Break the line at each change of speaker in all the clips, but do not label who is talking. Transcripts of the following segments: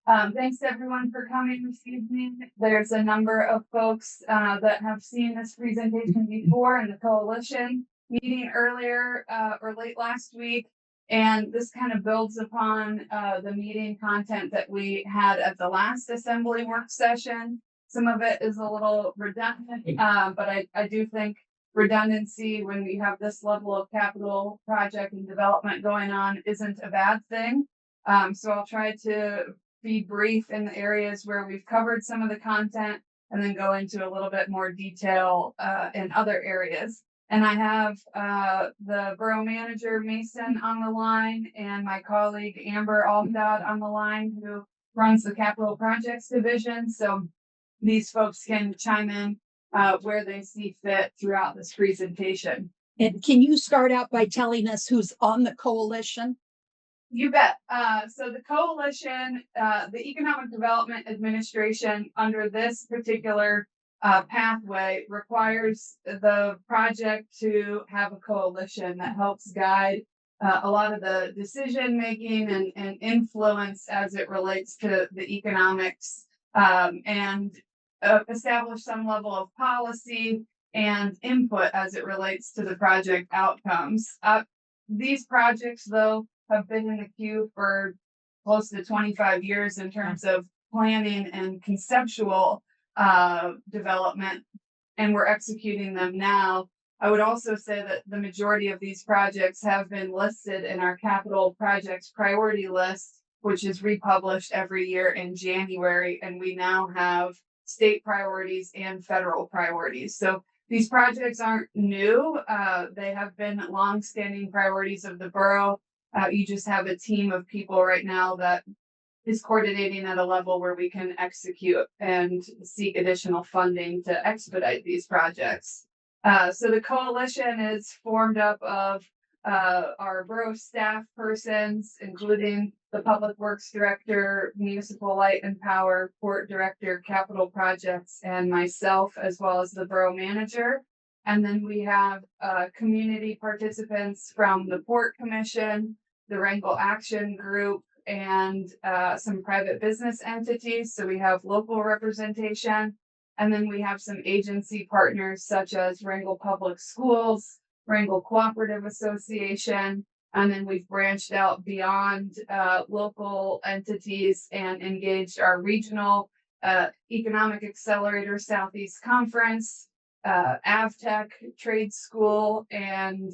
Thanks to everyone for coming this evening. There's a number of folks that have seen this presentation before in the coalition meeting earlier or late last week. And this kind of builds upon the meeting content that we had at the last assembly work session. Some of it is a little redundant, but I do think redundancy when we have this level of capital project and development going on isn't a bad thing. So I'll try to be brief in the areas where we've covered some of the content and then go into a little bit more detail in other areas. And I have the borough manager, Mason, on the line, and my colleague, Amber Almdad, on the line, who runs the capital projects division. So these folks can chime in where they see fit throughout this presentation.
And can you start out by telling us who's on the coalition?
You bet. So the coalition, the Economic Development Administration, under this particular pathway, requires the project to have a coalition that helps guide a lot of the decision making and influence as it relates to the economics and establish some level of policy and input as it relates to the project outcomes. These projects, though, have been in the queue for close to 25 years in terms of planning and conceptual development, and we're executing them now. I would also say that the majority of these projects have been listed in our capital projects priority list, which is republished every year in January, and we now have state priorities and federal priorities. So these projects aren't new. They have been longstanding priorities of the borough. You just have a team of people right now that is coordinating at a level where we can execute and seek additional funding to expedite these projects. So the coalition is formed up of our borough staff persons, including the Public Works Director, Municipal Light and Power, Port Director, Capital Projects, and myself, as well as the borough manager. And then we have community participants from the Port Commission, the Wrangell Action Group, and some private business entities. So we have local representation. And then we have some agency partners such as Wrangell Public Schools, Wrangell Cooperative Association, and then we've branched out beyond local entities and engaged our regional Economic Accelerator Southeast Conference, AvTech Trade School, and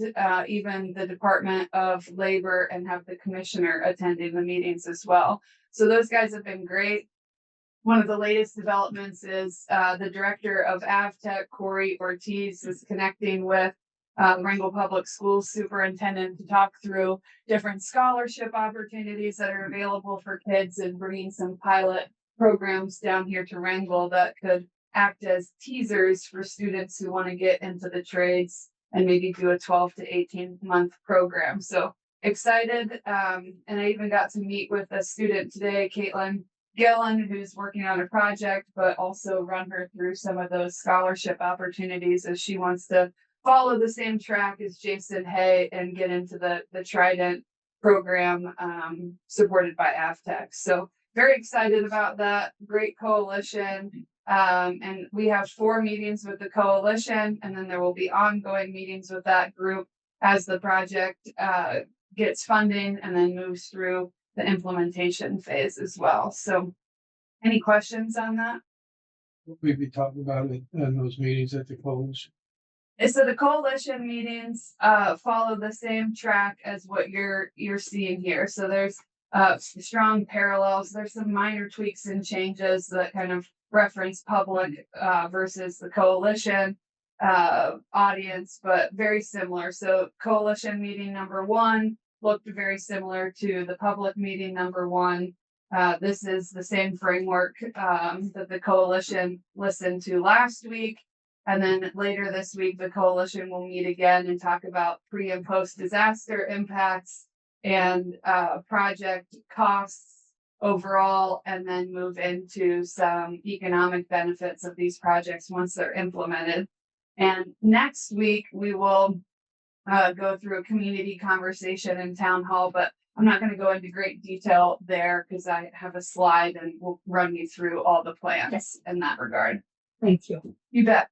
even the Department of Labor, and have the commissioner attending the meetings as well. So those guys have been great. One of the latest developments is the director of AvTech, Corey Ortiz, is connecting with Wrangell Public Schools superintendent to talk through different scholarship opportunities that are available for kids and bringing some pilot programs down here to Wrangell that could act as teasers for students who want to get into the trades and maybe do a 12 to 18-month program. So excited. And I even got to meet with a student today, Caitlin Gillen, who's working on a project, but also run her through some of those scholarship opportunities as she wants to follow the same track as Jason Hay and get into the Trident program supported by AvTech. So very excited about that. Great coalition. And we have 4 meetings with the coalition, and then there will be ongoing meetings with that group as the project gets funding and then moves through the implementation phase as well. So any questions on that?
We'll be talking about it in those meetings at the coalition.
So the coalition meetings follow the same track as what you're seeing here. So there's strong parallels. There's some minor tweaks and changes that kind of reference public versus the coalition audience, but very similar. So coalition meeting number 1 looked very similar to the public meeting number 1. This is the same framework that the coalition listened to last week. And then later this week, the coalition will meet again and talk about pre and post disaster impacts and project costs overall, and then move into some economic benefits of these projects once they're implemented. And next week, we will go through a community conversation in town hall, but I'm not going to go into great detail there because I have a slide and we'll run you through all the plans
Yes.
in that regard.
Thank you.
You bet.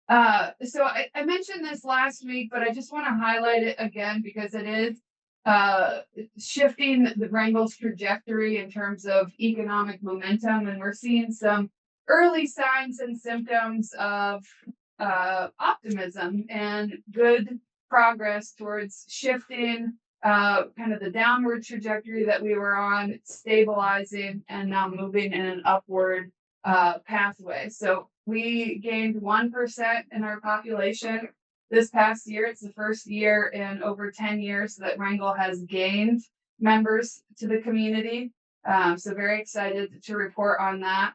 So I mentioned this last week, but I just want to highlight it again because it is shifting the Wrangell's trajectory in terms of economic momentum, and we're seeing some early signs and symptoms of optimism and good progress towards shifting kind of the downward trajectory that we were on, stabilizing, and now moving in an upward pathway. So we gained 1% in our population this past year. It's the first year in over 10 years that Wrangell has gained members to the community. So very excited to report on that.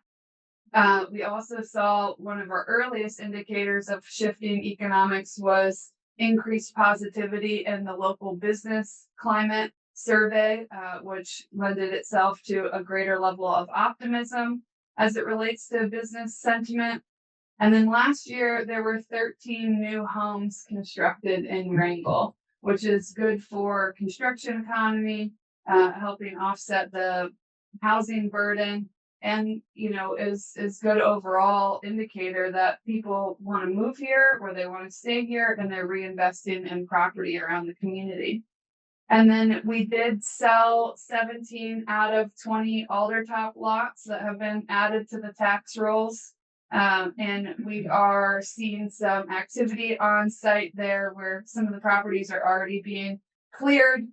We also saw one of our earliest indicators of shifting economics was increased positivity in the local business climate survey, which lended itself to a greater level of optimism as it relates to business sentiment. And then last year, there were 13 new homes constructed in Wrangell, which is good for construction economy, helping offset the housing burden, and is good overall indicator that people want to move here or they want to stay here, and they're reinvesting in property around the community. And then we did sell 17 out of 20 Aldertop lots that have been added to the tax rolls. And we are seeing some activity on site there where some of the properties are already being cleared,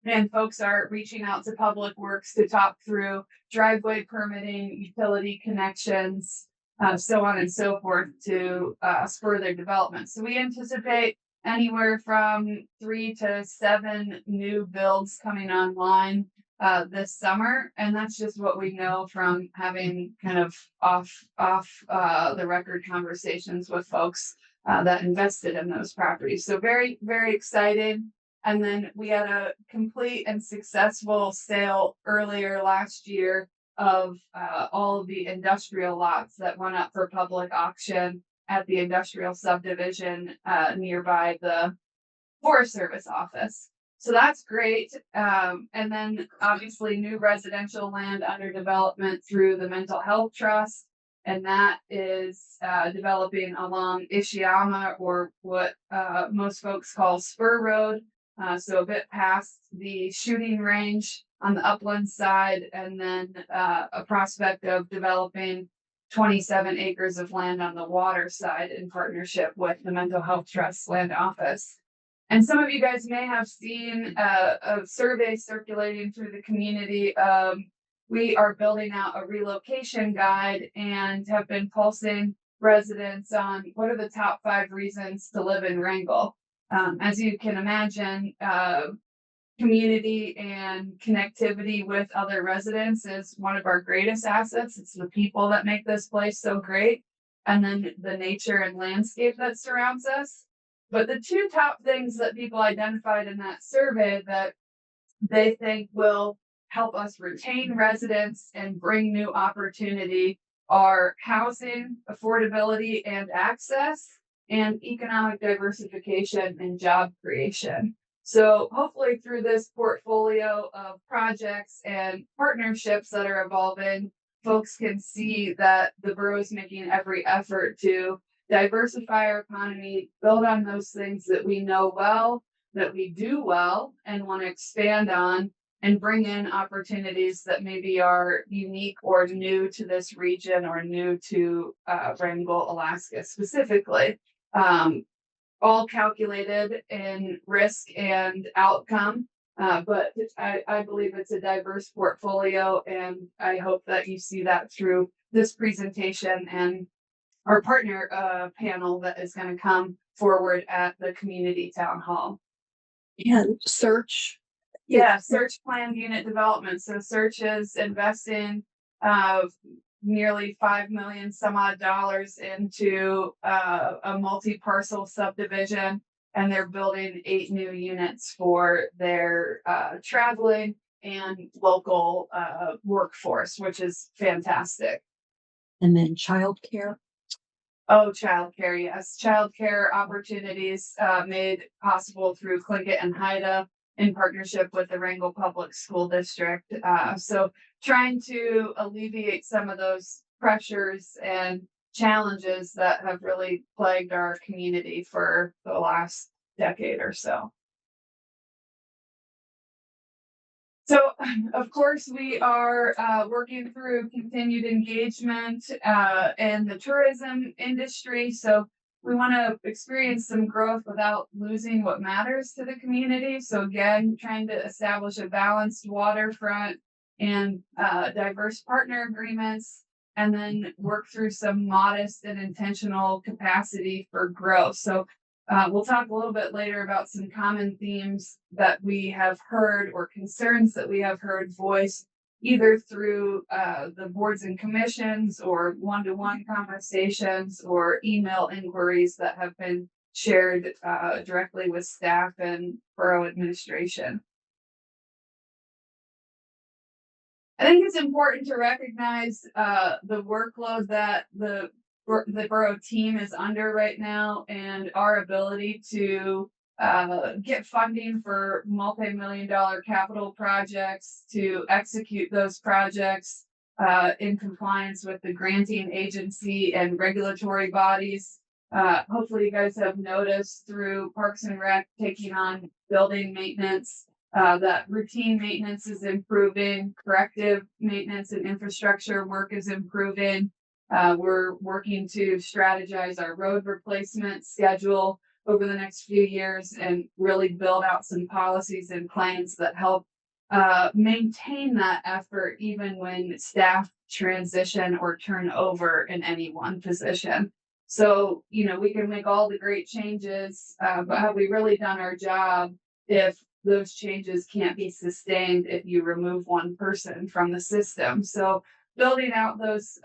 and folks are reaching out to Public Works to talk through driveway permitting, utility connections, so on and so forth to spur their development. So we anticipate anywhere from 3 to 7 new builds coming online this summer, and that's just what we know from having kind of off the record conversations with folks that invested in those properties. So very, very excited. And then we had a complete and successful sale earlier last year of all of the industrial lots that went up for public auction at the industrial subdivision nearby the Forest Service office. So that's great. And then obviously new residential land under development through the Mental Health Trust. And that is developing along Ishiyama, or what most folks call Spur Road. So a bit past the shooting range on the upland side, and then a prospect of developing 27 acres of land on the water side in partnership with the Mental Health Trust Land Office. And some of you guys may have seen a survey circulating through the community. We are building out a relocation guide and have been pulsing residents on what are the top 5 reasons to live in Wrangell. As you can imagine, community and connectivity with other residents is one of our greatest assets. It's the people that make this place so great, and then the nature and landscape that surrounds us. But the 2 top things that people identified in that survey that they think will help us retain residents and bring new opportunity are housing, affordability and access, and economic diversification and job creation. So hopefully through this portfolio of projects and partnerships that are evolving, folks can see that the borough is making every effort to diversify our economy, build on those things that we know well, that we do well, and want to expand on, and bring in opportunities that maybe are unique or new to this region or new to Wrangell, Alaska specifically. All calculated in risk and outcome, but I believe it's a diverse portfolio, and I hope that you see that through this presentation and our partner panel that is going to come forward at the community town hall.
And search.
Yeah, search planned unit development. So search is investing nearly $5 million some odd dollars into a multi-parcel subdivision, and they're building 8 new units for their traveling and local workforce, which is fantastic.
And then childcare.
Oh, childcare, yes. Childcare opportunities made possible through Tlingit and Haida in partnership with the Wrangell Public School District. So trying to alleviate some of those pressures and challenges that have really plagued our community for the last decade or so. So, of course, we are working through continued engagement in the tourism industry. So, we want to experience some growth without losing what matters to the community. So, again, trying to establish a balanced waterfront and diverse partner agreements, and then work through some modest and intentional capacity for growth. So, we'll talk a little bit later about some common themes that we have heard or concerns that we have heard voiced either through the boards and commissions or one-to-one conversations or email inquiries that have been shared directly with staff and borough administration. I think it's important to recognize the workload that the borough team is under right now and our ability to get funding for multi-million-dollar capital projects to execute those projects in compliance with the granting agency and regulatory bodies. Hopefully you guys have noticed through Parks and Rec taking on building maintenance that routine maintenance is improving, corrective maintenance and infrastructure work is improving. We're working to strategize our road replacement schedule over the next few years and really build out some policies and plans that help maintain that effort even when staff transition or turn over in any one position. So, we can make all the great changes, but have we really done our job if those changes can't be sustained if you remove one person from the system? So building out those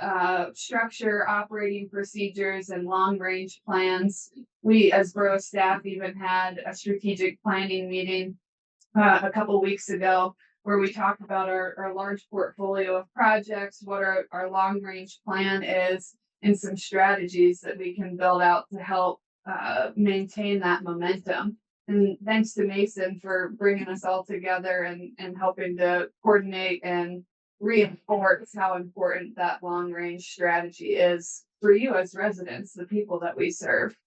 structure, operating procedures, and long-range plans. We, as borough staff, even had a strategic planning meeting a couple weeks ago where we talked about our large portfolio of projects, what our long-range plan is, and some strategies that we can build out to help maintain that momentum. And thanks to Mason for bringing us all together and helping to coordinate and reinforce how important that long range strategy is for you as residents, the people that we serve.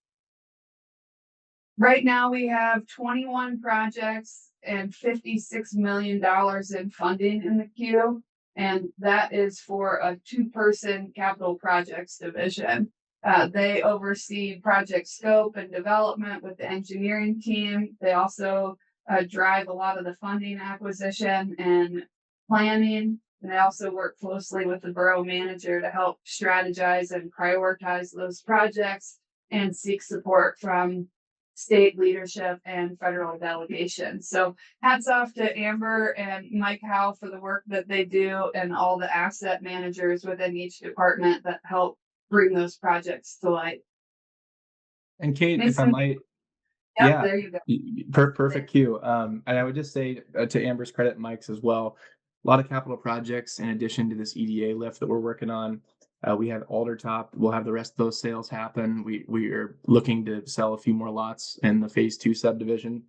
Right now, we have 21 projects and $56 million in funding in the queue, and that is for a 2-person capital projects division. They oversee project scope and development with the engineering team. They also drive a lot of the funding acquisition and planning. And they also work closely with the borough manager to help strategize and prioritize those projects and seek support from state leadership and federal delegations. So hats off to Amber and Mike Howe for the work that they do and all the asset managers within each department that help bring those projects to light.
And Kate,
Mason?
if I might,
Yep, there you go.
perfect cue. And I would just say to Amber's credit, Mike's as well, a lot of capital projects in addition to this EDA lift that we're working on. We have Aldertop. We'll have the rest of those sales happen. We are looking to sell a few more lots in the phase 2 subdivision.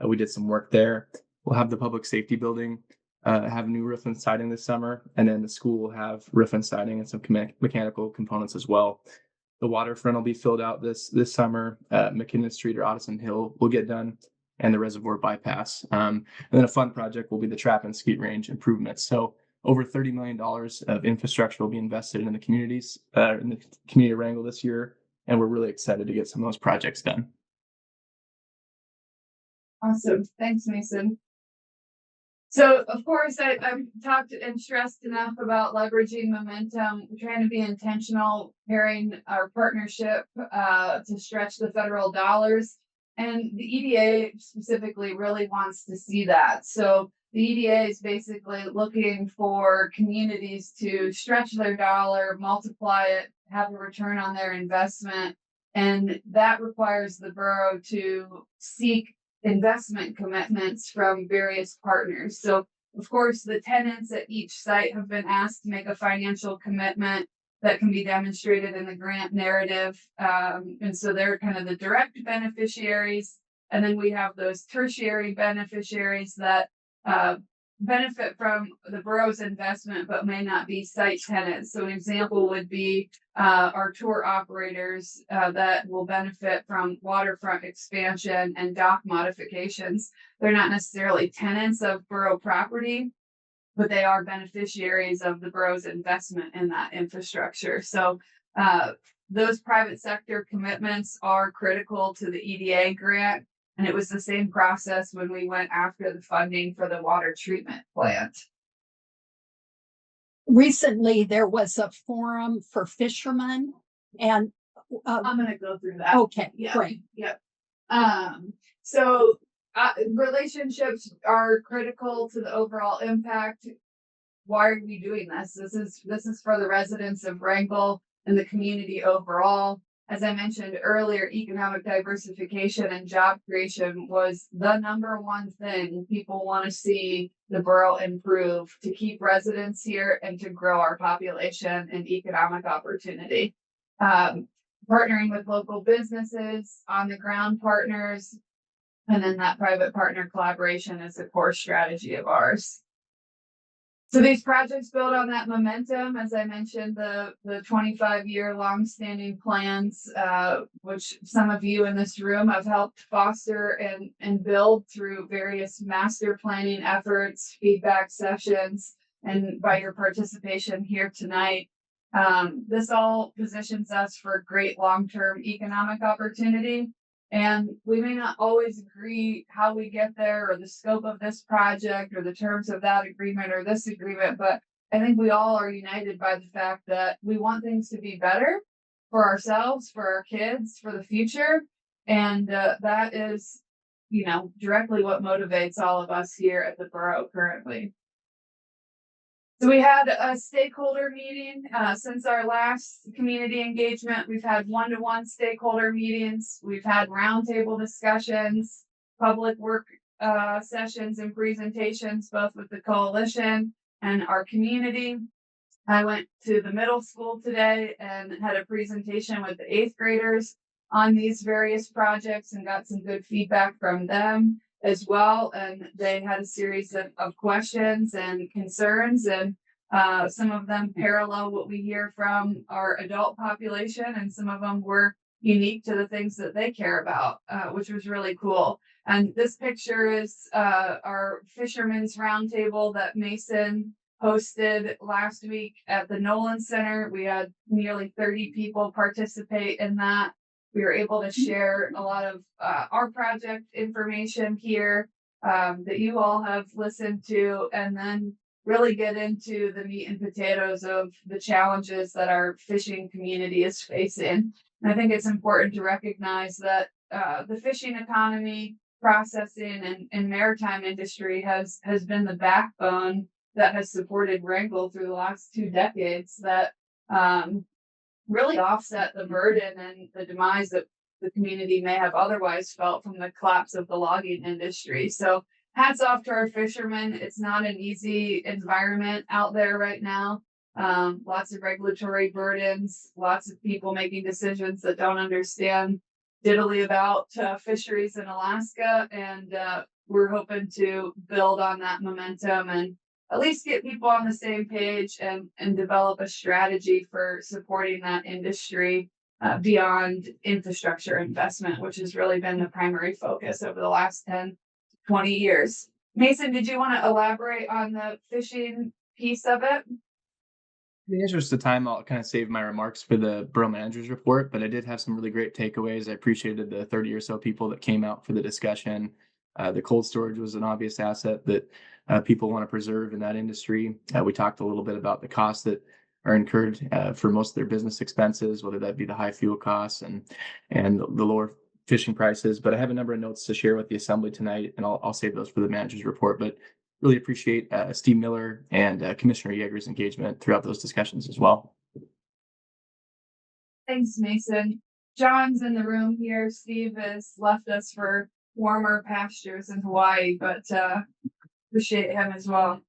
We did some work there. We'll have the public safety building have new roof and siding this summer, and then the school will have roof and siding and some mechanical components as well. The waterfront will be filled out this summer. McKinnon Street or Ottoson Hill will get done, and the reservoir bypass. And then a fun project will be the trap and skeet range improvements. So over $30 million of infrastructure will be invested in the communities, in the community of Wrangell this year, and we're really excited to get some of those projects done.
Awesome. Thanks, Mason. So, of course, I've talked and stressed enough about leveraging momentum. We're trying to be intentional, pairing our partnership to stretch the federal dollars. And the EDA specifically really wants to see that. So the EDA is basically looking for communities to stretch their dollar, multiply it, have a return on their investment. And that requires the borough to seek investment commitments from various partners. So, of course, the tenants at each site have been asked to make a financial commitment. that can be demonstrated in the grant narrative. And so they're kind of the direct beneficiaries. And then we have those tertiary beneficiaries that benefit from the borough's investment, but may not be site tenants. So an example would be our tour operators that will benefit from waterfront expansion and dock modifications. They're not necessarily tenants of borough property, but they are beneficiaries of the borough's investment in that infrastructure. So those private sector commitments are critical to the EDA grant. And it was the same process when we went after the funding for the water treatment plant.
Recently, there was a forum for fishermen and
I'm going to go through that.
okay,
Yeah.
great.
Yep. So relationships are critical to the overall impact. Why are we doing this? This is for the residents of Wrangell and the community overall. As I mentioned earlier, economic diversification and job creation was the number one thing people want to see the borough improve to keep residents here and to grow our population and economic opportunity. Partnering with local businesses, on the ground partners, and then that private partner collaboration is a core strategy of ours. So these projects build on that momentum. As I mentioned, the 25-year longstanding plans, which some of you in this room have helped foster and build through various master planning efforts, feedback sessions, and by your participation here tonight. This all positions us for great long-term economic opportunity. And we may not always agree how we get there or the scope of this project or the terms of that agreement or this agreement, but I think we all are united by the fact that we want things to be better for ourselves, for our kids, for the future. And that is, directly what motivates all of us here at the borough currently. So we had a stakeholder meeting since our last community engagement. We've had one-to-one stakeholder meetings. We've had roundtable discussions, public work sessions and presentations, both with the coalition and our community. I went to the middle school today and had a presentation with the 8th graders on these various projects and got some good feedback from them as well. And they had a series of questions and concerns, and some of them parallel what we hear from our adult population, and some of them were unique to the things that they care about, which was really cool. And this picture is our Fishermen's Roundtable that Mason hosted last week at the Nolan Center. We had nearly 30 people participate in that. We were able to share a lot of our project information here that you all have listened to, and then really get into the meat and potatoes of the challenges that our fishing community is facing. And I think it's important to recognize that the fishing economy, processing, and maritime industry has been the backbone that has supported Wrangell through the last 2 decades, that really offset the burden and the demise that the community may have otherwise felt from the collapse of the logging industry. So hats off to our fishermen. It's not an easy environment out there right now. Lots of regulatory burdens, lots of people making decisions that don't understand diddly about fisheries in Alaska. And we're hoping to build on that momentum and at least get people on the same page and develop a strategy for supporting that industry beyond infrastructure investment, which has really been the primary focus over the last 10, 20 years. Mason, did you want to elaborate on the fishing piece of it?
In the interest of time, I'll kind of save my remarks for the borough manager's report, but I did have some really great takeaways. I appreciated the 30 or so people that came out for the discussion. The cold storage was an obvious asset that people want to preserve in that industry. We talked a little bit about the costs that are incurred for most of their business expenses, whether that be the high fuel costs and the lower fishing prices. But I have a number of notes to share with the assembly tonight, and I'll save those for the manager's report. But really appreciate Steve Miller and Commissioner Yeager's engagement throughout those discussions as well.
Thanks, Mason. John's in the room here. Steve has left us for warmer pastures in Hawaii, but appreciate him as well.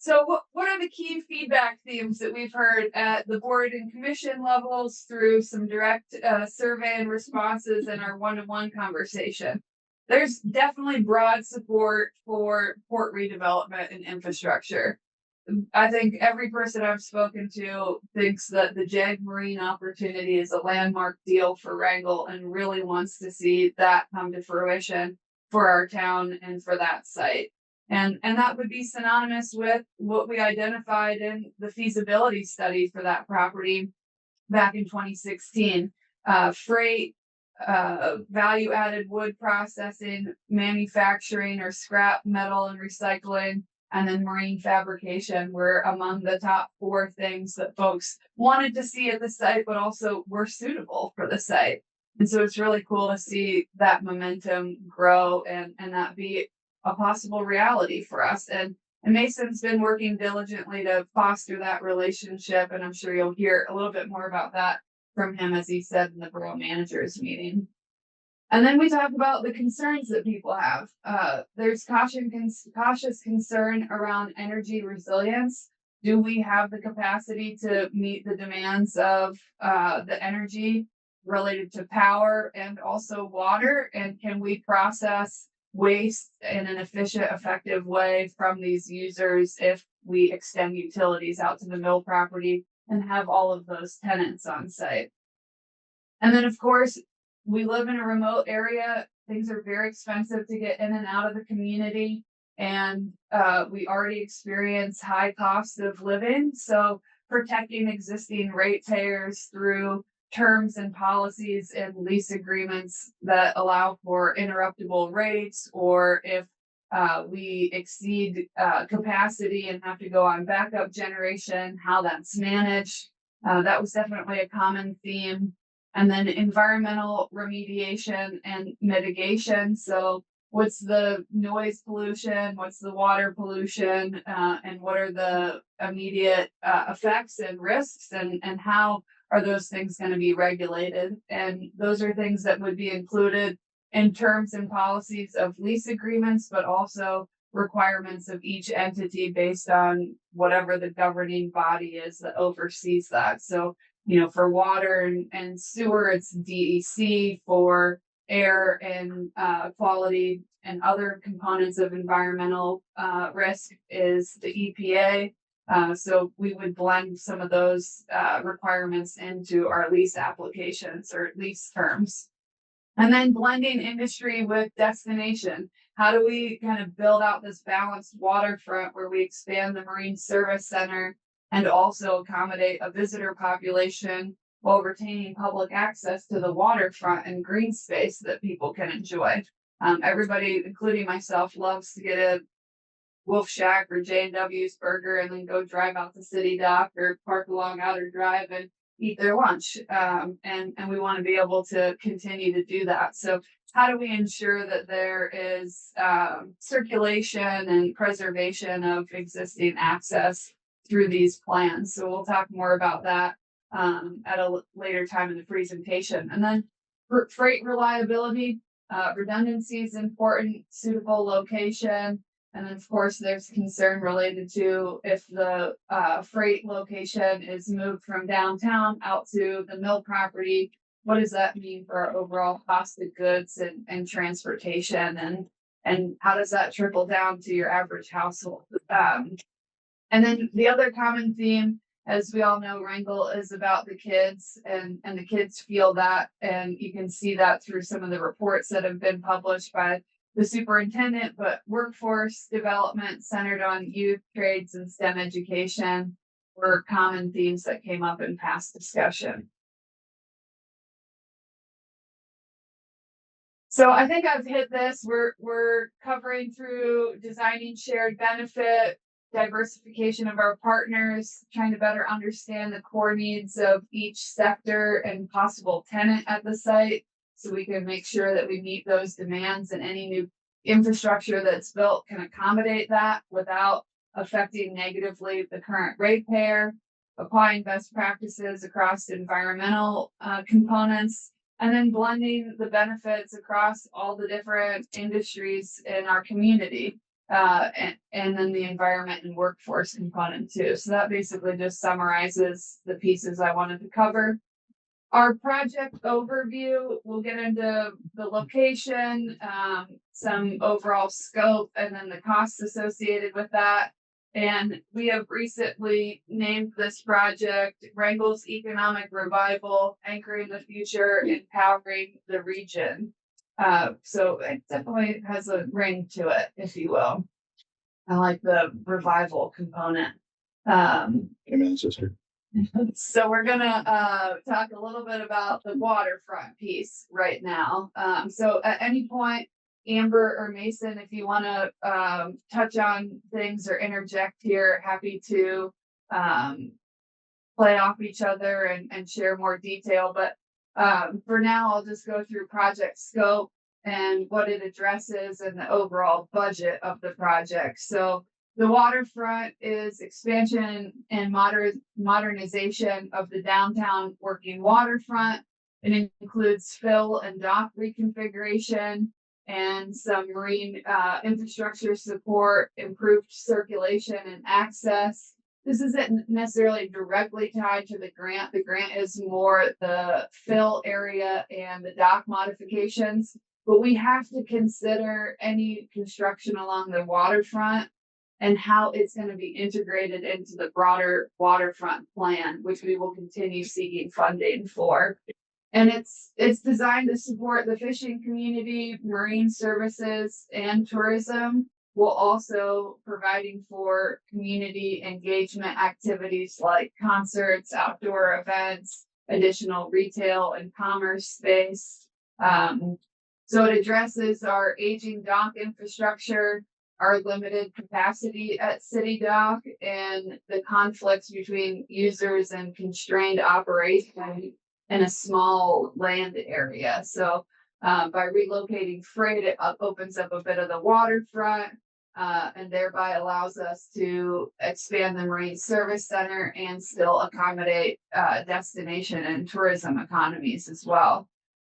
So what are the key feedback themes that we've heard at the board and commission levels through some direct survey and responses in our one-to-one conversation? There's definitely broad support for port redevelopment and infrastructure. I think every person I've spoken to thinks that the JAG Marine opportunity is a landmark deal for Wrangell and really wants to see that come to fruition for our town and for that site. And that would be synonymous with what we identified in the feasibility study for that property back in 2016. Freight, value-added wood processing, manufacturing or scrap metal and recycling, and then marine fabrication were among the top 4 things that folks wanted to see at the site, but also were suitable for the site. And so it's really cool to see that momentum grow and that be a possible reality for us. And Mason's been working diligently to foster that relationship. And I'm sure you'll hear a little bit more about that from him, as he said in the borough managers meeting. And then we talk about the concerns that people have. There's cautious concern around energy resilience. Do we have the capacity to meet the demands of the energy related to power and also water? And can we process waste in an efficient, effective way from these users if we extend utilities out to the mill property and have all of those tenants on site? And then, of course, we live in a remote area. Things are very expensive to get in and out of the community. And we already experience high costs of living. So protecting existing ratepayers through terms and policies and lease agreements that allow for interruptible rates, or if we exceed capacity and have to go on backup generation, how that's managed. That was definitely a common theme. And then environmental remediation and mitigation. So what's the noise pollution? What's the water pollution? And what are the immediate effects and risks? And how are those things going to be regulated? And those are things that would be included in terms and policies of lease agreements, but also requirements of each entity based on whatever the governing body is that oversees that. So, for water and sewer, it's DEC. For air and quality and other components of environmental risk is the EPA. So we would blend some of those requirements into our lease applications or lease terms. And then blending industry with destination. How do we kind of build out this balanced waterfront where we expand the Marine Service Center and also accommodate a visitor population while retaining public access to the waterfront and green space that people can enjoy? Everybody, including myself, loves to get a Wolf Shack or J&W's burger and then go drive out to City Dock or park along Outer Drive and eat their lunch. And we want to be able to continue to do that. So how do we ensure that there is circulation and preservation of existing access through these plans? So we'll talk more about that at a later time in the presentation. And then freight reliability, redundancy is important, suitable location. And then, of course, there's concern related to if the freight location is moved from downtown out to the mill property, what does that mean for our overall cost of goods and transportation? And how does that trickle down to your average household? And then the other common theme, as we all know, Wrangell is about the kids, and the kids feel that. And you can see that through some of the reports that have been published by the superintendent, but workforce development centered on youth, trades, and STEM education were common themes that came up in past discussion. So I think I've hit this. We're covering through designing shared benefit, diversification of our partners, trying to better understand the core needs of each sector and possible tenant at the site, so we can make sure that we meet those demands, and any new infrastructure that's built can accommodate that without affecting negatively the current ratepayer, applying best practices across environmental components, and then blending the benefits across all the different industries in our community. and then the environment and workforce component too. So that basically just summarizes the pieces I wanted to cover. Our project overview, we'll get into the location, some overall scope, and then the costs associated with that. And we have recently named this project Wrangell's Economic Revival, Anchoring the Future, Empowering the Region. So it definitely has a ring to it, if you will. I like the revival component.
Amen, sister.
So we're gonna talk a little bit about the waterfront piece right now. So at any point, Amber or Mason, if you want to touch on things or interject here, happy to play off each other and share more detail. But for now, I'll just go through project scope and what it addresses and the overall budget of the project. So the waterfront is expansion and modernization of the downtown working waterfront. It includes fill and dock reconfiguration and some marine infrastructure support, improved circulation and access. This isn't necessarily directly tied to the grant. The grant is more the fill area and the dock modifications, but we have to consider any construction along the waterfront and how it's going to be integrated into the broader waterfront plan, which we will continue seeking funding for. And it's designed to support the fishing community, marine services, and tourism, while also providing for community engagement activities like concerts, outdoor events, additional retail and commerce space. So it addresses our aging dock infrastructure, our limited capacity at City Dock, and the conflicts between users and constrained operation in a small land area. So by relocating freight, it opens up a bit of the waterfront and thereby allows us to expand the Marine Service Center and still accommodate destination and tourism economies as well.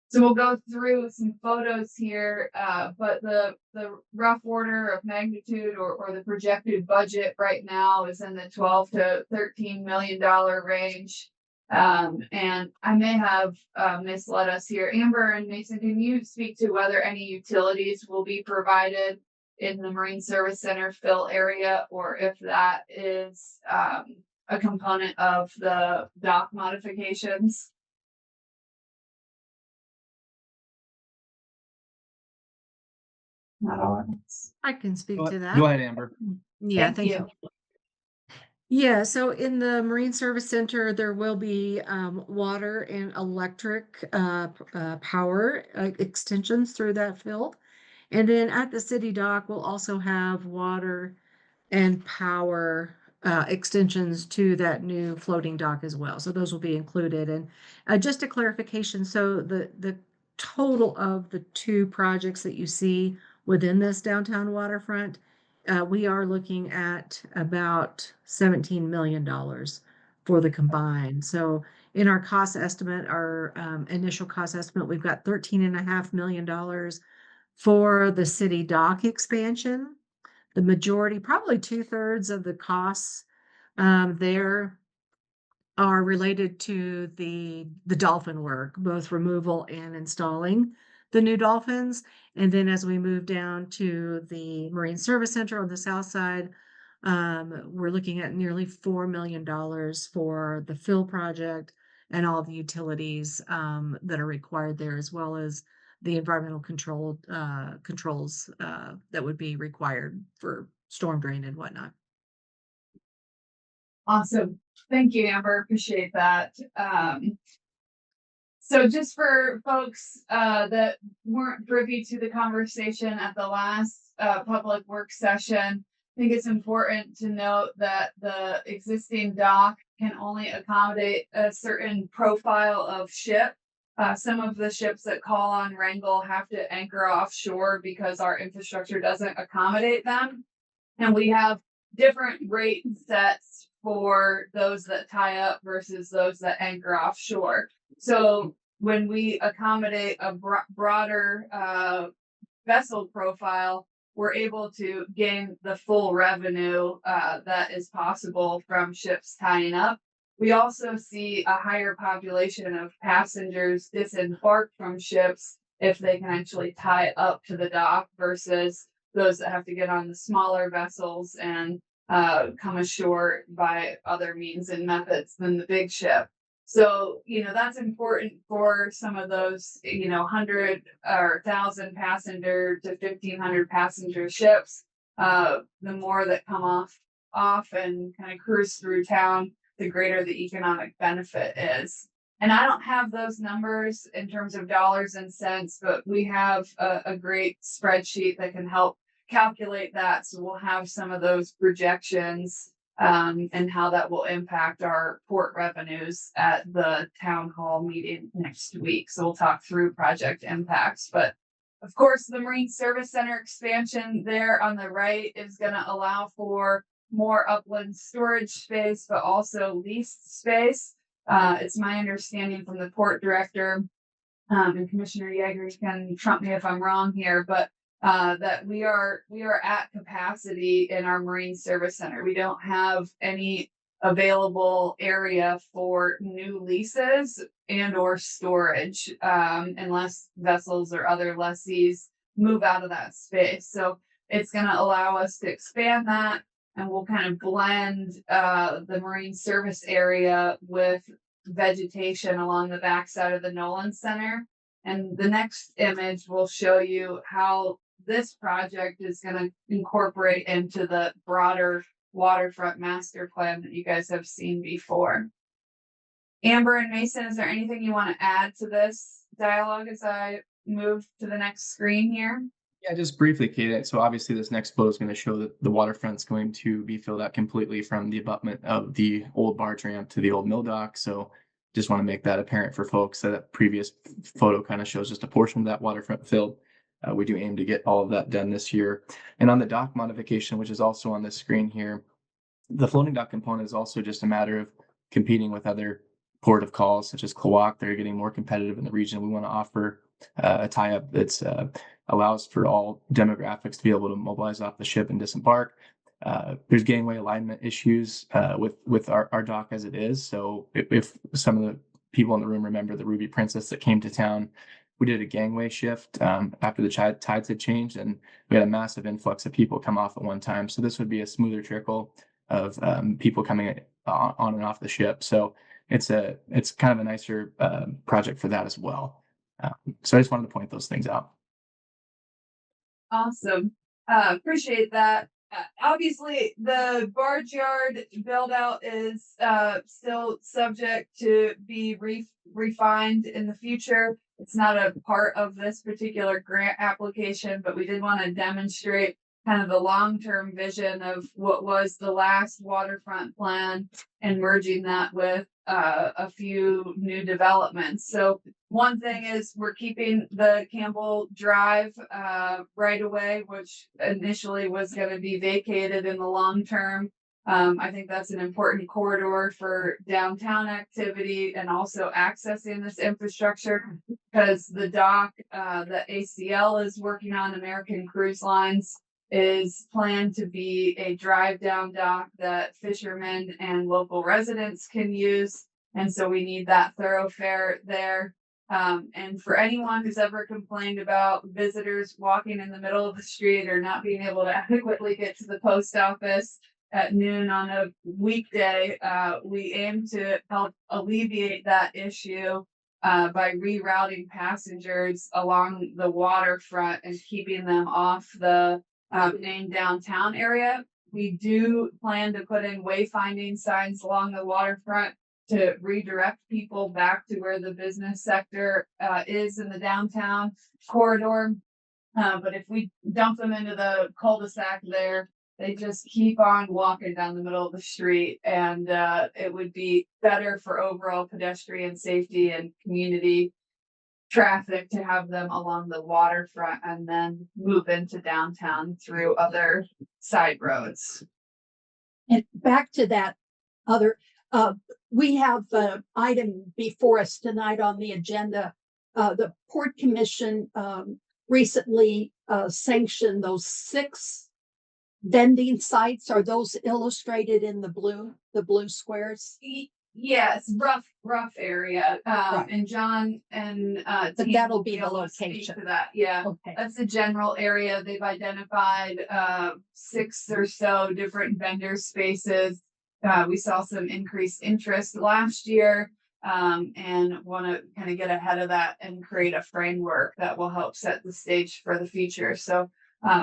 So we'll go through some photos here, but the rough order of magnitude or the projected budget right now is in the $12 to $13 million range. And I may have misled us here. Amber and Mason, can you speak to whether any utilities will be provided in the Marine Service Center fill area, or if that is a component of the dock modifications? Not all at once.
I can speak to that.
Go ahead, Amber.
Yeah,
Thank
thank
you.
you. Yeah, so in the Marine Service Center, there will be water and electric power extensions through that field. And then at the city dock, we'll also have water and power extensions to that new floating dock as well. So those will be included. And just a clarification, so the total of the two projects that you see within this downtown waterfront, we are looking at about $17 million for the combined. So in our cost estimate, our initial cost estimate, we've got $13.5 million for the city dock expansion. The majority, probably 2/3 of the costs there are related to the dolphin work, both removal and installing the new dolphins. And then as we move down to the Marine Service Center on the south side, we're looking at nearly $4 million for the fill project and all the utilities that are required there, as well as the environmental controls that would be required for storm drain and whatnot.
Awesome. Thank you, Amber. Appreciate that. So just for folks that weren't privy to the conversation at the last public work session, I think it's important to note that the existing dock can only accommodate a certain profile of ship. Some of the ships that call on Wrangell have to anchor offshore because our infrastructure doesn't accommodate them. And we have different rate sets for those that tie up versus those that anchor offshore. So when we accommodate a broader vessel profile, we're able to gain the full revenue that is possible from ships tying up. We also see a higher population of passengers disembark from ships if they can actually tie up to the dock versus those that have to get on the smaller vessels and come ashore by other means and methods than the big ship. So, that's important for some of those, 100 or 1,000 passenger to 1,500 passenger ships. The more that come off and kind of cruise through town, the greater the economic benefit is. And I don't have those numbers in terms of dollars and cents, but we have a great spreadsheet that can help calculate that. So we'll have some of those projections and how that will impact our port revenues at the town hall meeting next week. So we'll talk through project impacts. But of course, the Marine Service Center expansion there on the right is going to allow for more upland storage space, but also leased space. It's my understanding from the port director, and Commissioner Yeager can trump me if I'm wrong here, but that we are at capacity in our Marine Service Center. We don't have any available area for new leases and or storage unless vessels or other lessees move out of that space. So it's going to allow us to expand that, and we'll kind of blend the Marine Service area with vegetation along the backside of the Nolan Center. And the next image will show you how this project is going to incorporate into the broader waterfront master plan that you guys have seen before. Amber and Mason, is there anything you want to add to this dialogue as I move to the next screen here?
Yeah, just briefly, Kate. So obviously this next photo is going to show that the waterfront's going to be filled out completely from the abutment of the old barge ramp to the old mill dock. So just want to make that apparent for folks that previous photo kind of shows just a portion of that waterfront filled. We do aim to get all of that done this year. And on the dock modification, which is also on this screen here, the floating dock component is also just a matter of competing with other port of calls such as Klawock. They're getting more competitive in the region. We want to offer a tie-up that's allows for all demographics to be able to mobilize off the ship and disembark. There's gangway alignment issues with our dock as it is. So if some of the people in the room remember the Ruby Princess that came to town, we did a gangway shift after the tides had changed, and we had a massive influx of people come off at one time. So this would be a smoother trickle of people coming on and off the ship. So it's kind of a nicer project for that as well. So I just wanted to point those things out.
Awesome. Appreciate that. Obviously, the barge yard build out is still subject to be refined in the future. It's not a part of this particular grant application, but we did want to demonstrate kind of the long-term vision of what was the last waterfront plan and merging that with a few new developments. So one thing is we're keeping the Campbell Drive right away, which initially was going to be vacated in the long term. I think that's an important corridor for downtown activity and also accessing this infrastructure, because the dock that ACL is working on, American Cruise Lines, is planned to be a drive down dock that fishermen and local residents can use. And so we need that thoroughfare there. And for anyone who's ever complained about visitors walking in the middle of the street or not being able to adequately get to the post office at noon on a weekday, we aim to help alleviate that issue by rerouting passengers along the waterfront and keeping them off the main downtown area. We do plan to put in wayfinding signs along the waterfront to redirect people back to where the business sector is in the downtown corridor. But if we dump them into the cul-de-sac there, they just keep on walking down the middle of the street, and it would be better for overall pedestrian safety and community traffic to have them along the waterfront and then move into downtown through other side roads.
And back to that other, we have an item before us tonight on the agenda. The Port Commission recently sanctioned those 6 vending sites. Are those illustrated in the blue squares?
Yes, rough area.
Right.
And John and
But
team
that'll
will
be the
able to speak
location.
to that. Yeah.
Okay.
That's the general area. They've identified 6 or so different vendor spaces. We saw some increased interest last year, and want to kind of get ahead of that and create a framework that will help set the stage for the future. So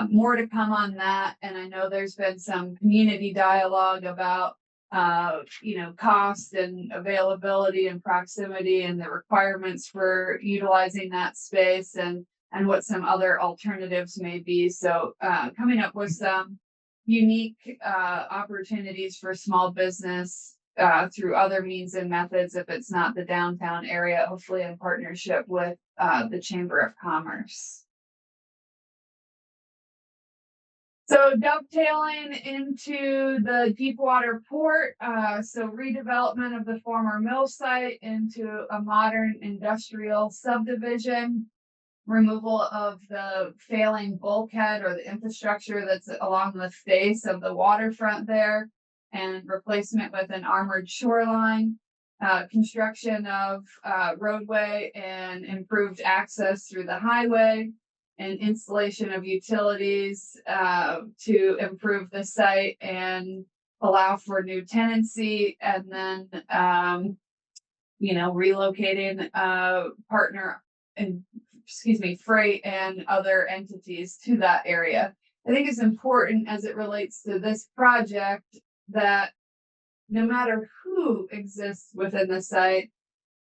more to come on that. And I know there's been some community dialogue about cost and availability and proximity and the requirements for utilizing that space and what some other alternatives may be. So coming up with some unique opportunities for small business through other means and methods if it's not the downtown area, hopefully in partnership with the Chamber of Commerce. So dovetailing into the Deep-Water Port, so redevelopment of the former mill site into a modern industrial subdivision, removal of the failing bulkhead or the infrastructure that's along the face of the waterfront there, and replacement with an armored shoreline, construction of roadway and improved access through the highway, and installation of utilities to improve the site and allow for new tenancy, and then relocating partner and freight and other entities to that area. I think it's important as it relates to this project that no matter who exists within the site,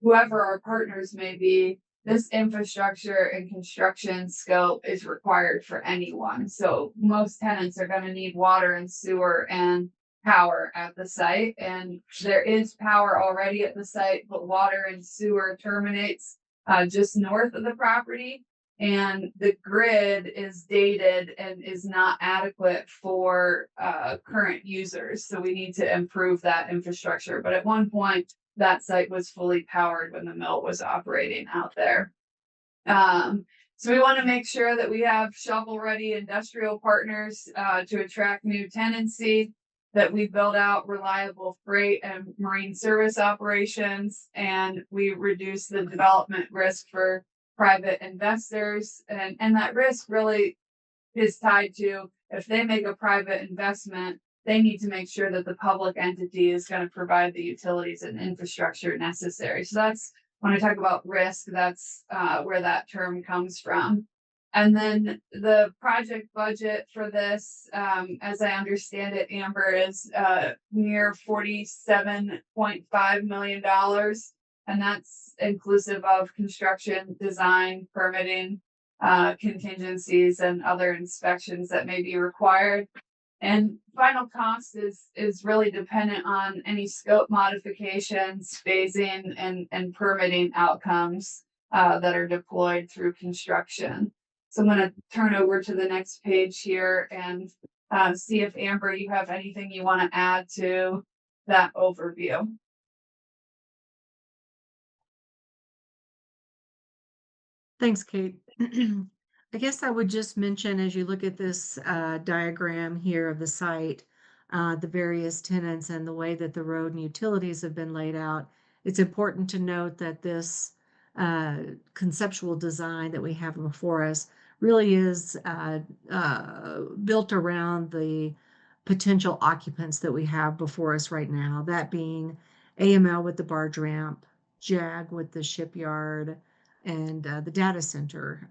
whoever our partners may be, this infrastructure and construction scope is required for anyone. So most tenants are going to need water and sewer and power at the site. And there is power already at the site, but water and sewer terminates just north of the property. And the grid is dated and is not adequate for current users. So we need to improve that infrastructure. But at one point, that site was fully powered when the mill was operating out there. So we want to make sure that we have shovel-ready industrial partners to attract new tenancy, that we build out reliable freight and marine service operations, and we reduce the development risk for private investors. And that risk really is tied to, if they make a private investment, they need to make sure that the public entity is going to provide the utilities and infrastructure necessary. So that's when I talk about risk, that's where that term comes from. And then the project budget for this, as I understand it, Amber, is near $47.5 million. And that's inclusive of construction, design, permitting, contingencies, and other inspections that may be required. And final cost is really dependent on any scope modifications, phasing, and permitting outcomes that are deployed through construction. So I'm going to turn over to the next page here and see if, Amber, you have anything you want to add to that overview.
Thanks, Kate. I guess I would just mention, as you look at this diagram here of the site, the various tenants and the way that the road and utilities have been laid out, it's important to note that this conceptual design that we have before us really is built around the potential occupants that we have before us right now, that being AML with the barge ramp, JAG with the shipyard, and the data center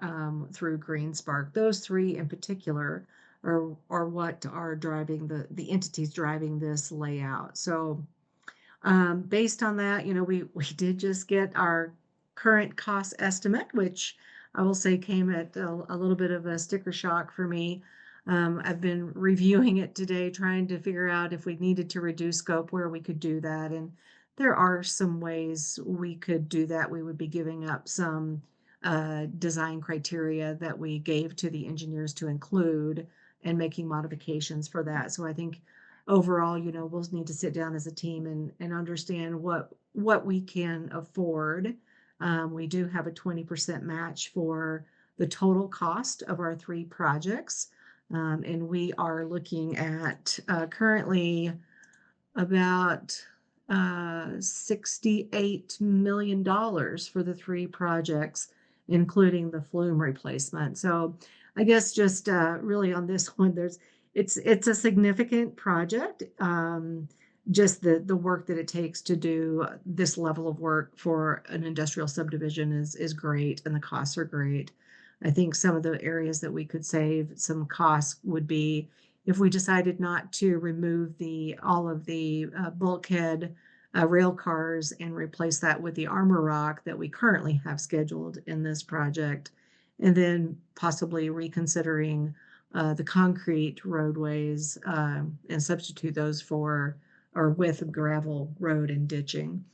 through GreenSpark. Those 3 in particular are what are driving the entities driving this layout. So based on that, we did just get our current cost estimate, which I will say came at a little bit of a sticker shock for me. I've been reviewing it today, trying to figure out if we needed to reduce scope, where we could do that. And there are some ways we could do that. We would be giving up some design criteria that we gave to the engineers to include and making modifications for that. So I think overall, we'll need to sit down as a team and understand what we can afford. We do have a 20% match for the total cost of our 3 projects. And we are looking at currently about $68 million for the 3 projects, including the flume replacement. So I guess just really on this one, it's a significant project. Just the work that it takes to do this level of work for an industrial subdivision is great, and the costs are great. I think some of the areas that we could save some costs would be if we decided not to remove all of the bulkhead rail cars and replace that with the armor rock that we currently have scheduled in this project, and then possibly reconsidering the concrete roadways and substitute those for or with gravel road and ditching.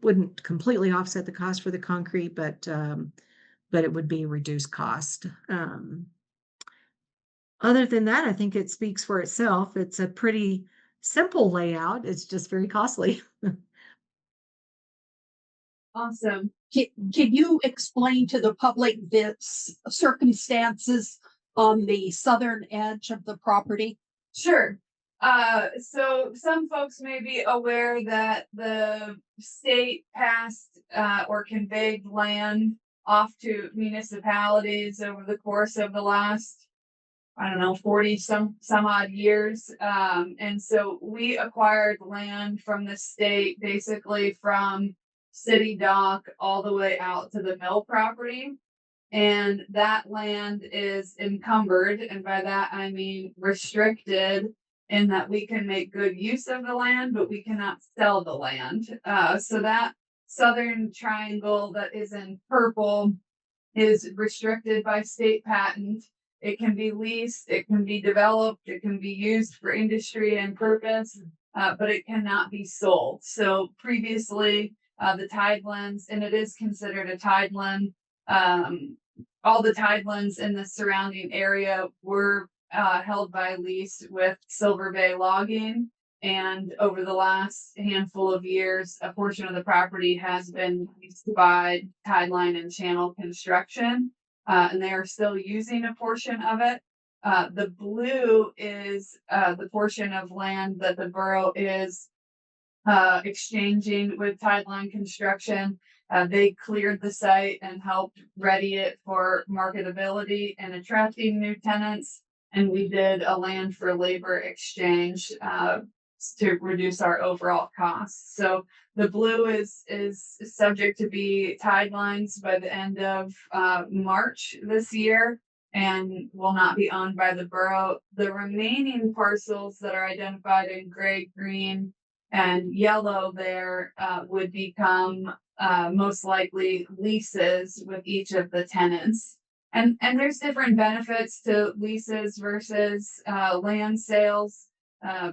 Wouldn't completely offset the cost for the concrete, but it would be reduced cost. Other than that, I think it speaks for itself. It's a pretty simple layout. It's just very costly.
Awesome.
Can you explain to the public the circumstances on the southern edge of the property?
Sure. So some folks may be aware that the state passed or conveyed land off to municipalities over the course of the last, 40 some odd years. And so we acquired land from the state, basically from city dock all the way out to the mill property. And that land is encumbered. And by that, I mean restricted in that we can make good use of the land, but we cannot sell the land. So that southern triangle that is in purple is restricted by state patent. It can be leased, it can be developed, it can be used for industry and purpose, but it cannot be sold. So previously, the tidelands, and it is considered a tideland, all the tidelands in the surrounding area were held by lease with Silver Bay Logging. And over the last handful of years, a portion of the property has been leased by Tideline and Channel Construction, and they are still using a portion of it. The blue is the portion of land that the borough is exchanging with Tideline Construction. They cleared the site and helped ready it for marketability and attracting new tenants. And we did a land for labor exchange to reduce our overall costs. So the blue is subject to be Tidelines by the end of March this year and will not be owned by the borough. The remaining parcels that are identified in gray, green, and yellow there would become most likely leases with each of the tenants. And there's different benefits to leases versus land sales.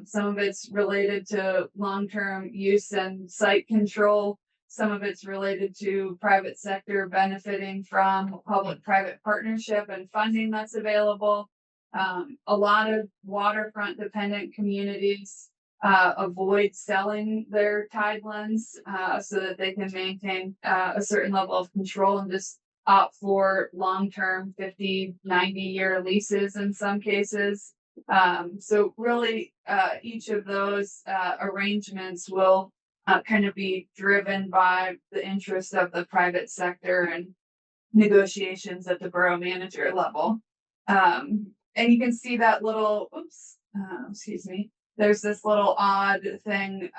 Some of it's related to long-term use and site control. Some of it's related to private sector benefiting from public-private partnership and funding that's available. A lot of waterfront dependent communities avoid selling their tidelands so that they can maintain a certain level of control and just opt for long-term 50, 90-year leases in some cases. So really each of those arrangements will kind of be driven by the interest of the private sector and negotiations at the borough manager level. And you can see that little, there's this little odd thing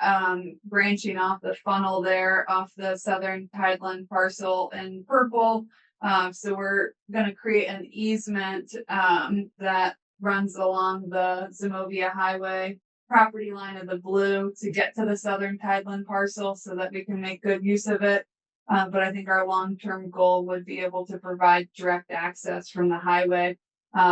branching off the funnel there off the southern Tideland parcel in purple. So we're going to create an easement that runs along the Zemovia Highway property line of the blue to get to the southern Tideland parcel so that we can make good use of it. But I think our long-term goal would be able to provide direct access from the highway,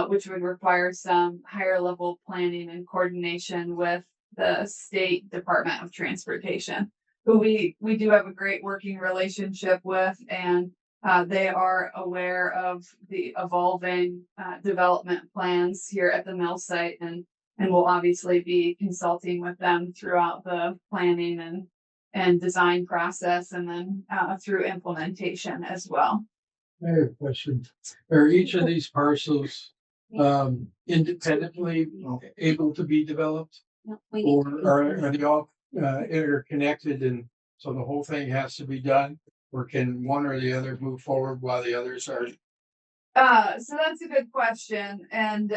which would require some higher level planning and coordination with the State Department of Transportation, who we do have a great working relationship with, and they are aware of the evolving development plans here at the mill site, and we'll obviously be consulting with them throughout the planning and design process, and then through implementation as well.
I have a question. Are each of these parcels independently able to be developed?
No, we
Or
need-
are they all interconnected and so the whole thing has to be done? Or can one or the other move forward while the others are?
So that's a good question, and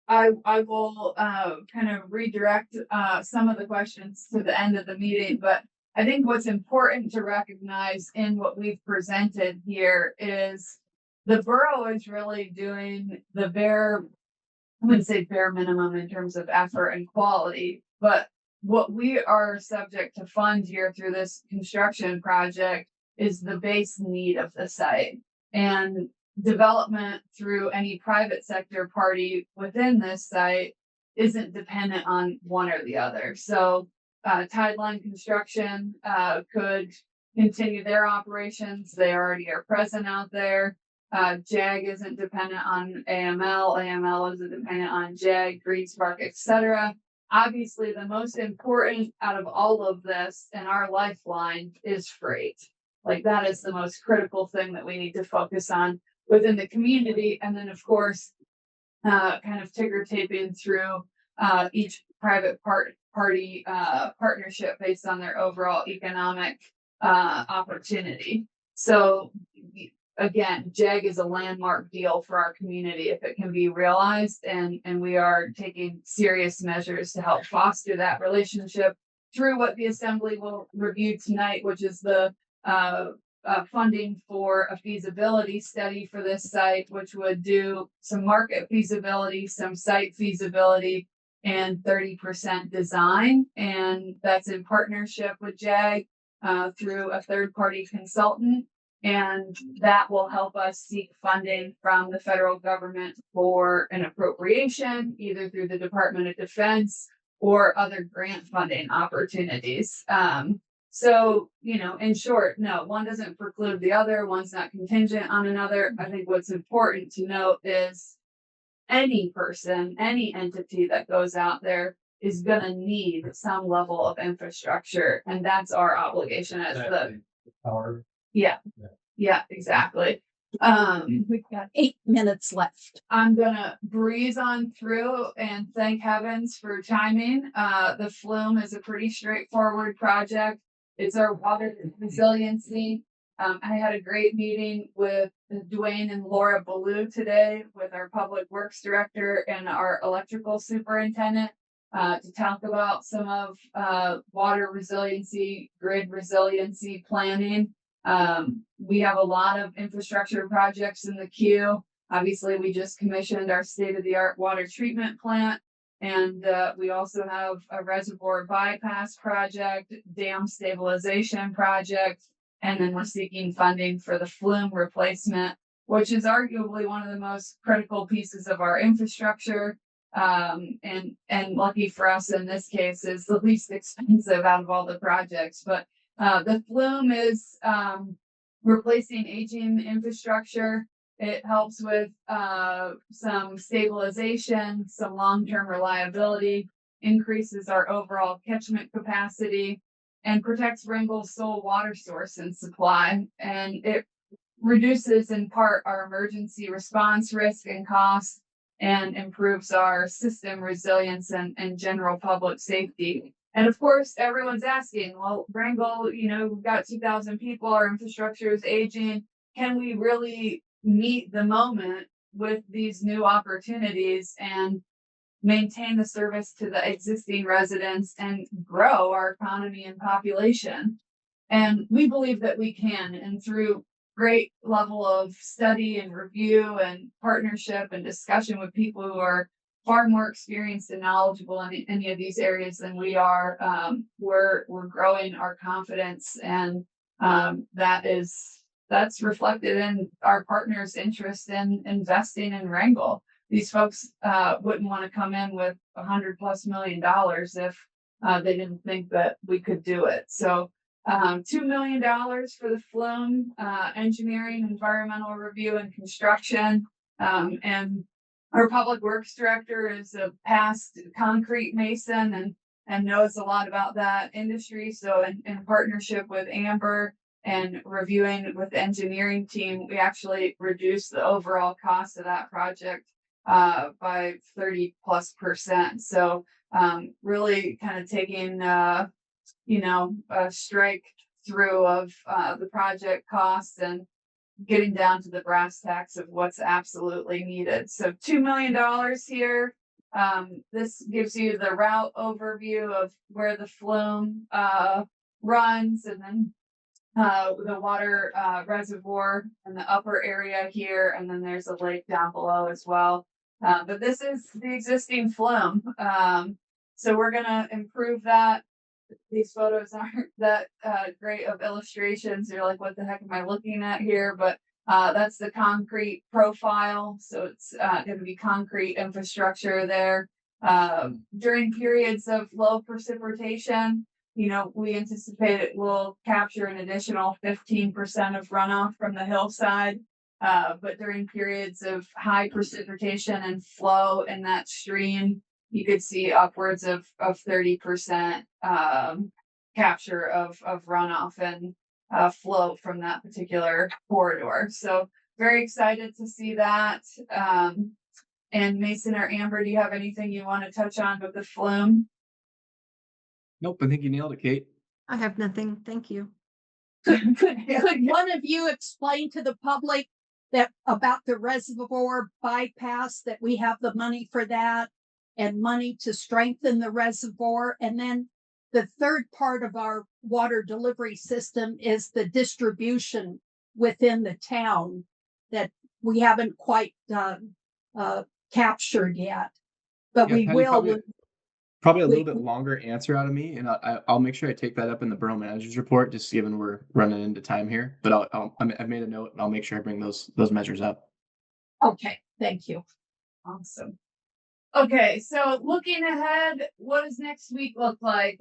I will kind of redirect some of the questions to the end of the meeting, but I think what's important to recognize in what we've presented here is the borough is really doing the bare, I wouldn't say bare minimum in terms of effort and quality, but what we are subject to fund here through this construction project is the base need of the site. And development through any private sector party within this site isn't dependent on one or the other. So Tideline Construction could continue their operations. They already are present out there. JAG isn't dependent on AML. AML isn't dependent on JAG, Green Spark, etc. Obviously, the most important out of all of this and our lifeline is freight. Like that is the most critical thing that we need to focus on within the community. And then, of course, kind of ticker taping through each private party partnership based on their overall economic opportunity. So again, JAG is a landmark deal for our community if it can be realized, and we are taking serious measures to help foster that relationship through what the Assembly will review tonight, which is the funding for a feasibility study for this site, which would do some market feasibility, some site feasibility, and 30% design. And that's in partnership with JAG through a third-party consultant. And that will help us seek funding from the federal government for an appropriation, either through the Department of Defense or other grant funding opportunities. So, in short, no, one doesn't preclude the other. One's not contingent on another. I think what's important to note is any person, any entity that goes out there is going to need some level of infrastructure. And that's our obligation as the
Power.
Yeah, exactly.
We've got 8 minutes left.
I'm gonna breeze on through and thank heavens for timing. The Flume is a pretty straightforward project. It's our water resiliency. I had a great meeting with Dwayne and Laura Ballou today with our public works director and our electrical superintendent to talk about some of water resiliency, grid resiliency planning. We have a lot of infrastructure projects in the queue. Obviously, we just commissioned our state-of-the-art water treatment plant. And we also have a reservoir bypass project, dam stabilization project, and then we're seeking funding for the Flume replacement, which is arguably one of the most critical pieces of our infrastructure. And lucky for us in this case is the least expensive out of all the projects. But the Flume is replacing aging infrastructure. It helps with some stabilization, some long-term reliability, increases our overall catchment capacity, and protects Ringgold's sole water source and supply. And it reduces in part our emergency response risk and costs and improves our system resilience and general public safety. And of course, everyone's asking, well, Ringgold, we've got 2,000 people, our infrastructure is aging. Can we really meet the moment with these new opportunities and maintain the service to the existing residents and grow our economy and population? And we believe that we can, and through great level of study and review and partnership and discussion with people who are far more experienced and knowledgeable in any of these areas than we are, we're growing our confidence, and that's reflected in our partners' interest in investing in Ringgold. These folks wouldn't want to come in with $100+ million if they didn't think that we could do it. So $2 million for the Flume, engineering, environmental review, and construction. And our public works director is a past concrete mason and knows a lot about that industry. So in partnership with Amber and reviewing with the engineering team, we actually reduced the overall cost of that project by 30+%. So really kind of taking a strike through of the project costs and getting down to the brass tacks of what's absolutely needed. So $2 million here. This gives you the route overview of where the Flume runs, and then the water reservoir in the upper area here, and then there's a lake down below as well. But this is the existing Flume. So we're gonna improve that. These photos aren't that great of illustrations. You're like, what the heck am I looking at here? But that's the concrete profile. So it's going to be concrete infrastructure there. During periods of low precipitation, we anticipate it will capture an additional 15% of runoff from the hillside. But during periods of high precipitation and flow in that stream, you could see upwards of 30% capture of runoff and flow from that particular corridor. So very excited to see that. And Mason or Amber, do you have anything you want to touch on with the Flume?
Nope, I think you nailed it, Kate.
I have nothing. Thank you.
Could one of you explain to the public that about the reservoir bypass, that we have the money for that and money to strengthen the reservoir? And then the third part of our water delivery system is the distribution within the town that we haven't quite captured yet, but
Yeah,
we
Patty,
will.
probably a little bit longer answer out of me, and I'll make sure I take that up in the Borough Manager's report, just given we're running into time here. But I've made a note, and I'll make sure I bring those measures up.
Okay, thank you.
Awesome. Okay, so looking ahead, what does next week look like?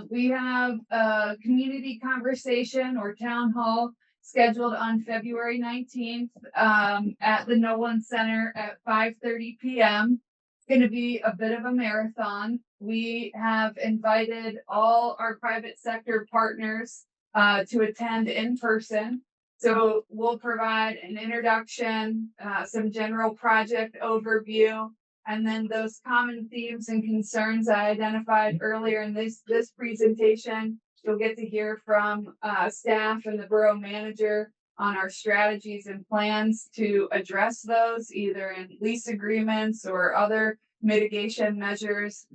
We have a community conversation or town hall scheduled on February 19th at the Nolan Center at 5:30 p.m. It's going to be a bit of a marathon. We have invited all our private sector partners to attend in person. So we'll provide an introduction, some general project overview, and then those common themes and concerns I identified earlier in this presentation. You'll get to hear from staff and the borough manager on our strategies and plans to address those, either in lease agreements or other mitigation measures.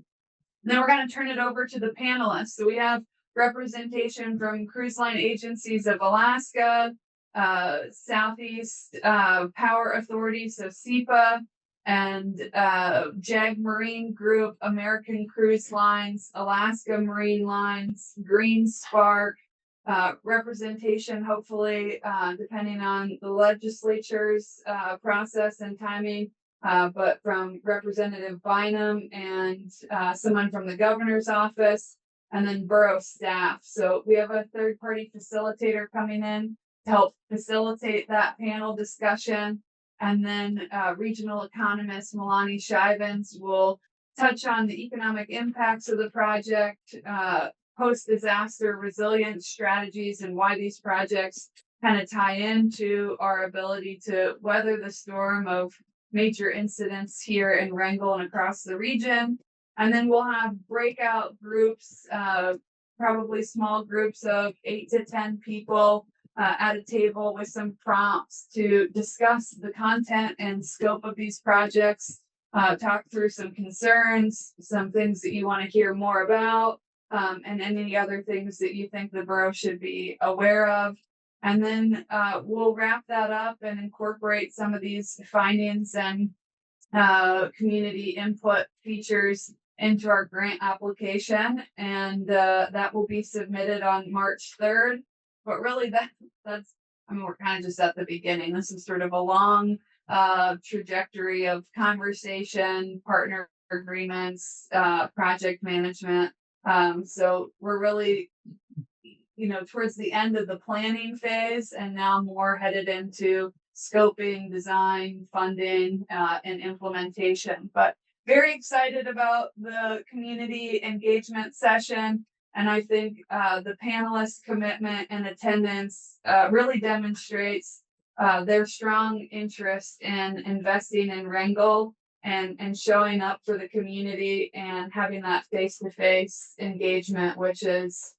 Then we're going to turn it over to the panelists. So we have representation from Cruise Line Agencies of Alaska, Southeast Power Authority, so SEPA, and JAG Marine Group, American Cruise Lines, Alaska Marine Lines, Green Spark, representation, hopefully, depending on the legislature's process and timing, but from Representative Bynum and someone from the governor's office, and then borough staff. So we have a third-party facilitator coming in to help facilitate that panel discussion. And then regional economist Milani Shivens will touch on the economic impacts of the project, post-disaster resilience strategies, and why these projects kind of tie into our ability to weather the storm of major incidents here in Wrangell and across the region. And then we'll have breakout groups, probably small groups of 8 to 10 people at a table with some prompts to discuss the content and scope of these projects, talk through some concerns, some things that you want to hear more about, and any other things that you think the borough should be aware of. And then we'll wrap that up and incorporate some of these findings and community input features into our grant application. And that will be submitted on March 3rd. But really we're kind of just at the beginning. This is sort of a long trajectory of conversation, partner agreements, project management. So we're really, towards the end of the planning phase, and now more headed into scoping, design, funding, and implementation. But very excited about the community engagement session. And I think the panelists' commitment and attendance really demonstrates their strong interest in investing in Wrangell and showing up for the community and having that face-to-face engagement, which is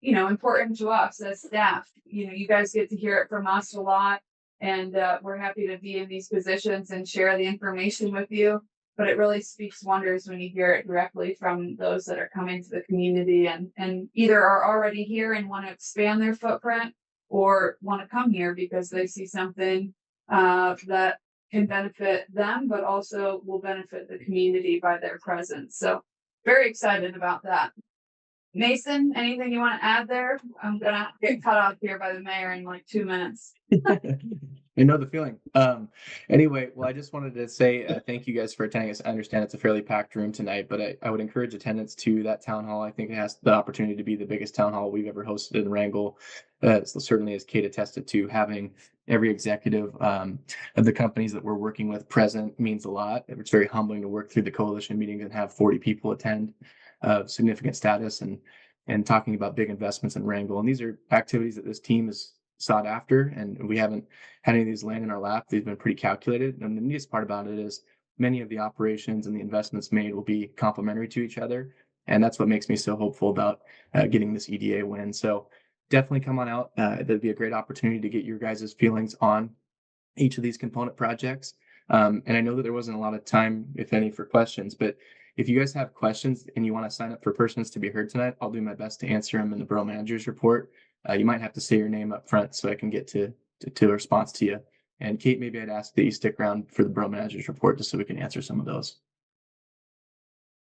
important to us as staff. You guys get to hear it from us a lot, and we're happy to be in these positions and share the information with you. But it really speaks wonders when you hear it directly from those that are coming to the community and either are already here and want to expand their footprint or want to come here because they see something that can benefit them, but also will benefit the community by their presence. So very excited about that. Mason, anything you want to add there? I'm going to get cut off here by the mayor in like 2 minutes.
I know the feeling. Anyway, well, I just wanted to say thank you guys for attending us. I understand it's a fairly packed room tonight, but I would encourage attendance to that town hall. I think it has the opportunity to be the biggest town hall we've ever hosted in Wrangell. So certainly, as Kate attested to, having every executive of the companies that we're working with present means a lot. It's very humbling to work through the coalition meetings and have 40 people attend of significant status and talking about big investments in Wrangell. And these are activities that this team is sought after, and we haven't had any of these land in our lap. They've been pretty calculated. And the neatest part about it is many of the operations and the investments made will be complementary to each other. And that's what makes me so hopeful about getting this EDA win. So definitely come on out. That'd be a great opportunity to get your guys' feelings on each of these component projects. And I know that there wasn't a lot of time, if any, for questions, but if you guys have questions and you want to sign up for persons to be heard tonight, I'll do my best to answer them in the borough manager's report. You might have to say your name up front so I can get to a response to you. And Kate, maybe I'd ask that you stick around for the borough manager's report just so we can answer some of those.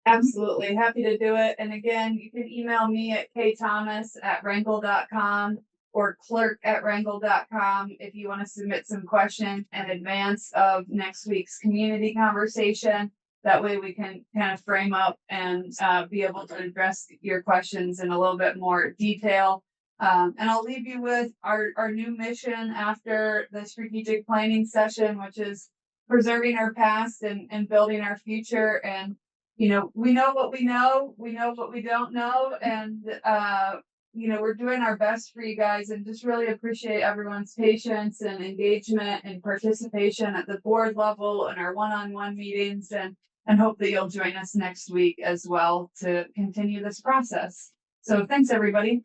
Absolutely. Happy to do it. And again, you can email me at ktomas@wrangell.com or clerk@wrangell.com if you want to submit some questions in advance of next week's community conversation. That way we can kind of frame up and be able to address your questions in a little bit more detail. And I'll leave you with our new mission after the strategic planning session, which is preserving our past and building our future. And, we know what we know what we don't know. And, we're doing our best for you guys and just really appreciate everyone's patience and engagement and participation at the board level and our one-on-one meetings and hope that you'll join us next week as well to continue this process. So thanks, everybody.